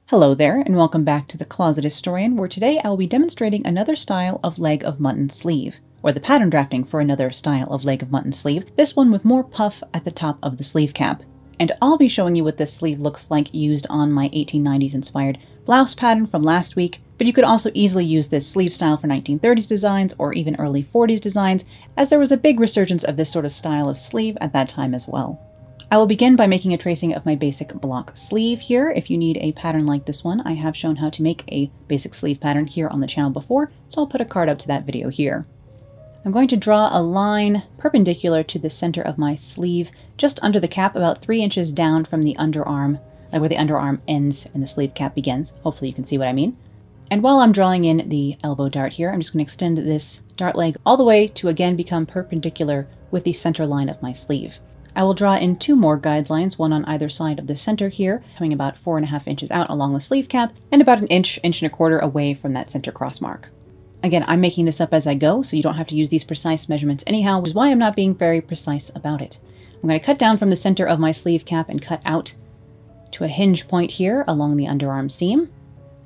Hello there, and welcome back to The Closet Historian, where today I will be demonstrating another style of leg of mutton sleeve, or the pattern drafting for another style of leg of mutton sleeve, this one with more puff at the top of the sleeve cap. And I'll be showing you what this sleeve looks like used on my 1890s inspired blouse pattern from last week, but you could also easily use this sleeve style for 1930s designs or even early 40s designs, as there was a big resurgence of this sort of style of sleeve at that time as well. I will begin by making a tracing of my basic block sleeve here. If you need a pattern like this one, I have shown how to make a basic sleeve pattern here on the channel before, so I'll put a card up to that video here. I'm going to draw a line perpendicular to the center of my sleeve, just under the cap, about 3 inches down from the underarm, like where the underarm ends and the sleeve cap begins. Hopefully you can see what I mean. And while I'm drawing in the elbow dart here, I'm just going to extend this dart leg all the way to again become perpendicular with the center line of my sleeve. I will draw in 2 more guidelines, one on either side of the center here, coming about 4.5 inches out along the sleeve cap, and about an inch, inch and a quarter away from that center cross mark. Again, I'm making this up as I go, so you don't have to use these precise measurements anyhow, which is why I'm not being very precise about it. I'm going to cut down from the center of my sleeve cap and cut out to a hinge point here along the underarm seam.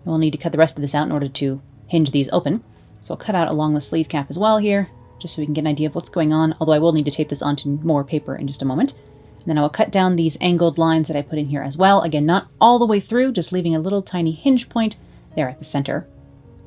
We'll need to cut the rest of this out in order to hinge these open. So I'll cut out along the sleeve cap as well here, just so we can get an idea of what's going on, although I will need to tape this onto more paper in just a moment. And then I will cut down these angled lines that I put in here as well. Again, not all the way through, just leaving a little tiny hinge point there at the center.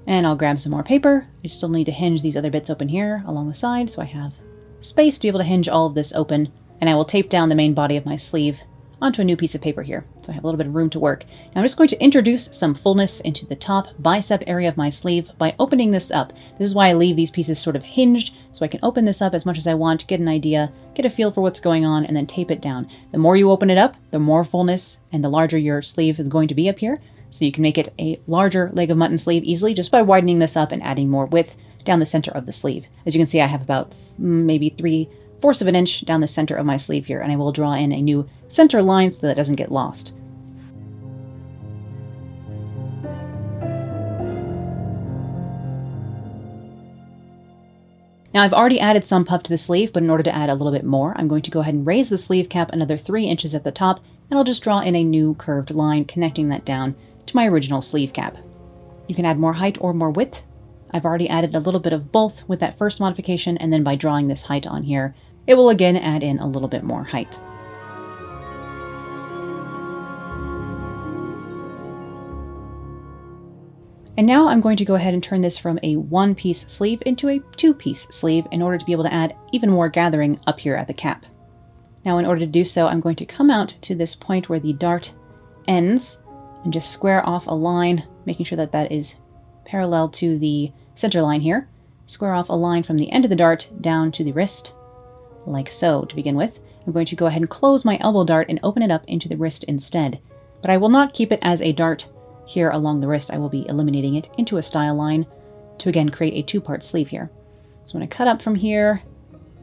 And I'll grab some more paper. I still need to hinge these other bits open here along the side, so I have space to be able to hinge all of this open. And I will tape down the main body of my sleeve onto a new piece of paper here, so I have a little bit of room to work. Now I'm just going to introduce some fullness into the top bicep area of my sleeve by opening this up. This is why I leave these pieces sort of hinged, so I can open this up as much as I want, get an idea, get a feel for what's going on, and then tape it down. The more you open it up, the more fullness and the larger your sleeve is going to be up here, so you can make it a larger leg of mutton sleeve easily just by widening this up and adding more width down the center of the sleeve. As you can see, I have about maybe 3/4 of an inch down the center of my sleeve here, and I will draw in a new center line so that it doesn't get lost. Now I've already added some puff to the sleeve, but in order to add a little bit more, I'm going to go ahead and raise the sleeve cap another 3 inches at the top, and I'll just draw in a new curved line connecting that down to my original sleeve cap. You can add more height or more width. I've already added a little bit of both with that first modification, and then by drawing this height on here, it will again add in a little bit more height. And now I'm going to go ahead and turn this from a 1-piece sleeve into a 2-piece sleeve in order to be able to add even more gathering up here at the cap. Now in order to do so, I'm going to come out to this point where the dart ends and just square off a line, making sure that that is parallel to the center line here. Square off a line from the end of the dart down to the wrist, like so to begin with. I'm going to go ahead and close my elbow dart and open it up into the wrist instead. But I will not keep it as a dart here along the wrist. I will be eliminating it into a style line to again create a 2-part sleeve here. So I'm going to cut up from here,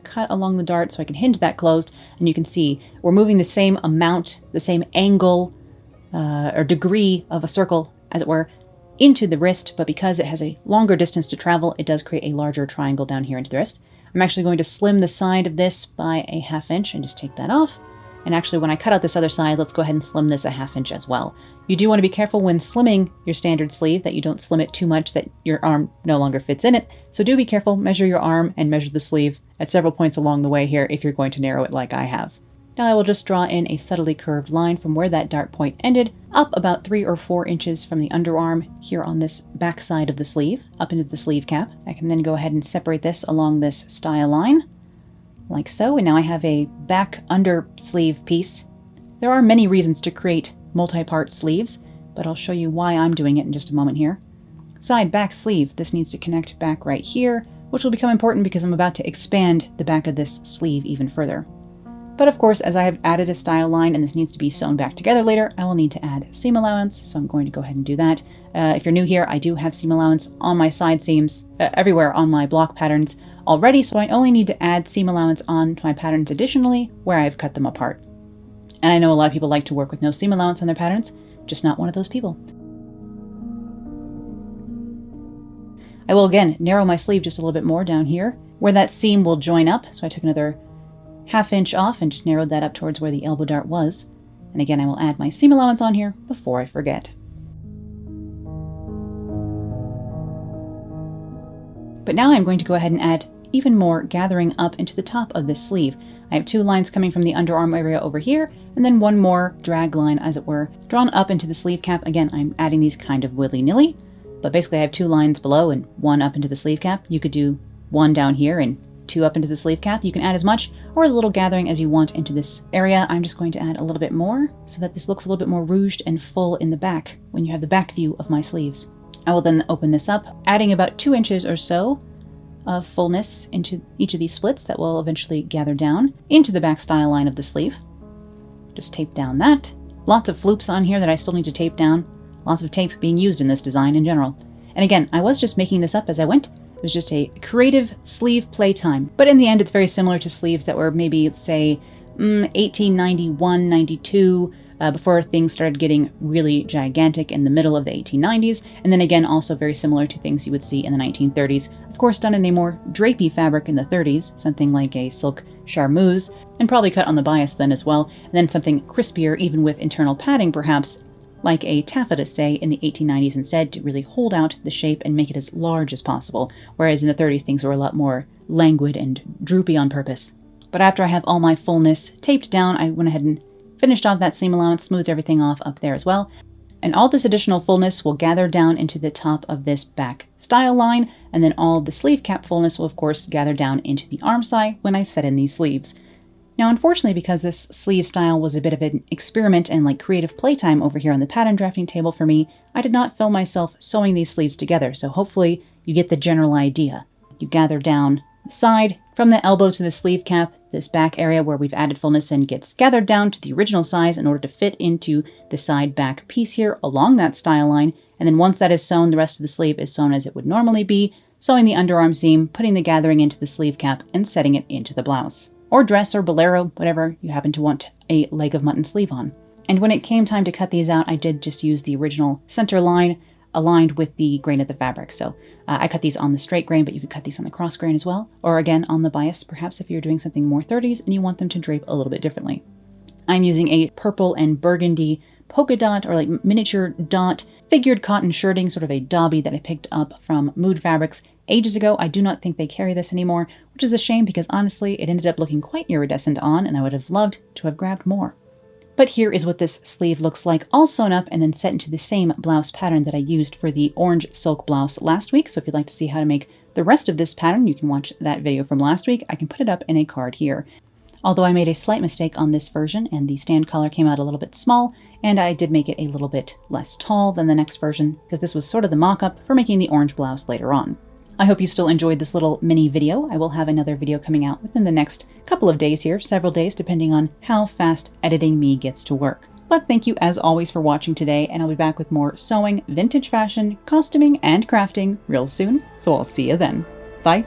cut along the dart so I can hinge that closed, and you can see we're moving the same amount, the same angle or degree of a circle, as it were, into the wrist, but because it has a longer distance to travel, it does create a larger triangle down here into the wrist. I'm actually going to slim the side of this by a 1/2 inch and just take that off. And actually, when I cut out this other side, let's go ahead and slim this a 1/2 inch as well. You do want to be careful when slimming your standard sleeve that you don't slim it too much that your arm no longer fits in it. So do be careful, measure your arm and measure the sleeve at several points along the way here if you're going to narrow it like I have. Now I will just draw in a subtly curved line from where that dart point ended, up about 3 or 4 inches from the underarm here on this back side of the sleeve, up into the sleeve cap. I can then go ahead and separate this along this style line, like so, and now I have a back under sleeve piece. There are many reasons to create multi-part sleeves, but I'll show you why I'm doing it in just a moment here. Side back sleeve, this needs to connect back right here, which will become important because I'm about to expand the back of this sleeve even further. But of course, as I have added a style line and this needs to be sewn back together later, I will need to add seam allowance, so I'm going to go ahead and do that. If you're new here, I do have seam allowance on my side seams, everywhere on my block patterns already, so I only need to add seam allowance on my patterns additionally where I've cut them apart. And I know a lot of people like to work with no seam allowance on their patterns, just not one of those people. I will again narrow my sleeve just a little bit more down here where that seam will join up, so I took another 1/2 inch off and just narrowed that up towards where the elbow dart was. And again, I will add my seam allowance on here before I forget. But now I'm going to go ahead and add even more gathering up into the top of this sleeve. I have 2 lines coming from the underarm area over here, and then 1 more drag line, as it were, drawn up into the sleeve cap. Again, I'm adding these kind of willy-nilly, but basically I have 2 lines below and 1 up into the sleeve cap. You could do 1 down here and 2 up into the sleeve cap. You can add as much or as little gathering as you want into this area. I'm just going to add a little bit more so that this looks a little bit more rouged and full in the back when you have the back view of my sleeves. I will then open this up, adding about 2 inches or so of fullness into each of these splits that will eventually gather down into the back style line of the sleeve. Just tape down that. Lots of floops on here that I still need to tape down. Lots of tape being used in this design in general. And again, I was just making this up as I went. It was just a creative sleeve playtime. But in the end, it's very similar to sleeves that were maybe, say, 1891, 92, before things started getting really gigantic in the middle of the 1890s, and then again also very similar to things you would see in the 1930s, of course done in a more drapey fabric in the 30s, something like a silk charmeuse, and probably cut on the bias then as well, and then something crispier even with internal padding perhaps, like a taffeta, say, in the 1890s instead, to really hold out the shape and make it as large as possible, whereas in the 30s things were a lot more languid and droopy on purpose. But after I have all my fullness taped down, I went ahead and finished off that seam allowance, smoothed everything off up there as well. And all this additional fullness will gather down into the top of this back style line, and then all of the sleeve cap fullness will of course gather down into the arm side when I set in these sleeves. Now unfortunately, because this sleeve style was a bit of an experiment and like creative playtime over here on the pattern drafting table for me, I did not film myself sewing these sleeves together, so hopefully you get the general idea. You gather down the side from the elbow to the sleeve cap. This back area where we've added fullness in gets gathered down to the original size in order to fit into the side back piece here along that style line, and then once that is sewn, the rest of the sleeve is sewn as it would normally be, sewing the underarm seam, putting the gathering into the sleeve cap, and setting it into the blouse. Or dress or bolero, whatever you happen to want a leg of mutton sleeve on. And when it came time to cut these out, I did just use the original center line aligned with the grain of the fabric. So I cut these on the straight grain, but you could cut these on the cross grain as well. Or again, on the bias, perhaps if you're doing something more 30s and you want them to drape a little bit differently. I'm using a purple and burgundy polka dot or like miniature dot figured cotton shirting, sort of a dobby that I picked up from Mood Fabrics ages ago. I do not think they carry this anymore, which is a shame because honestly, it ended up looking quite iridescent on and I would have loved to have grabbed more. But here is what this sleeve looks like, all sewn up and then set into the same blouse pattern that I used for the orange silk blouse last week. So if you'd like to see how to make the rest of this pattern, you can watch that video from last week. I can put it up in a card here. Although I made a slight mistake on this version and the stand collar came out a little bit small, and I did make it a little bit less tall than the next version because this was sort of the mock-up for making the orange blouse later on. I hope you still enjoyed this little mini video. I will have another video coming out within the next couple of days here, several days, depending on how fast editing me gets to work. But thank you as always for watching today, and I'll be back with more sewing, vintage fashion, costuming, and crafting real soon, so I'll see you then. Bye!